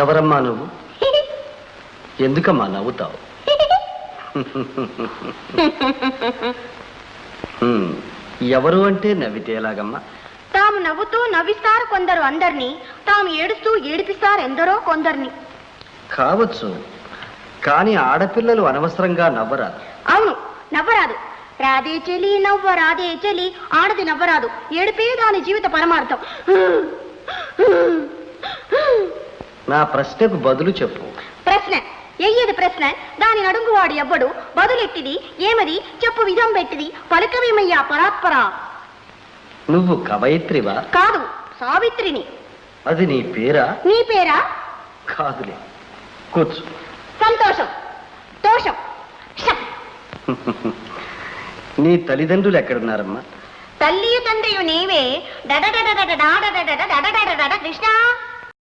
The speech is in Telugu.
ఎవరమ్మా నువ్వు? ఎందుకమ్మా నవ్వుతావు? ఎవరు అంటే నవ్వితే ఎలాగమ్మా? తాము నవ్వుతూ నవ్విస్తారు కొందరు అందరినీ, తాము ఏడుస్తూ ఏడిపిస్తారు ఎందరో కొందరిని. కావచ్చు, కానీ ఆడపిల్లలు అనవసరంగా నవ్వరాదు. అవును, నవ్వరాదు. రాదే చెలి నవ్వ రాదే చెలి, ఆడది నవ్వరాదు. ఏడిపే దాని జీవిత పరమార్థం. నా ప్రశ్నకు బదులు చెప్పు. ప్రశ్న ఎయ్యది ప్రశ్న, దాని నడుంగువాడు ఎవ్వడు, బదులెట్టిది ఏమది, చెప్పు విధం పెట్టిది, పలుకవేమయ్యా పరాత్పరా. నువ్వు కవయిత్రివా? కాదు, సావిత్రిని. అది నీ పేరా? నీ పేరా? కాదులే, కూర్చో. సంతోషం, దోషం. నీ తల్లిదండ్రులు ఎక్కడున్నారమ్మా? తల్లి తండ్రియు నీవే. కృష్ణ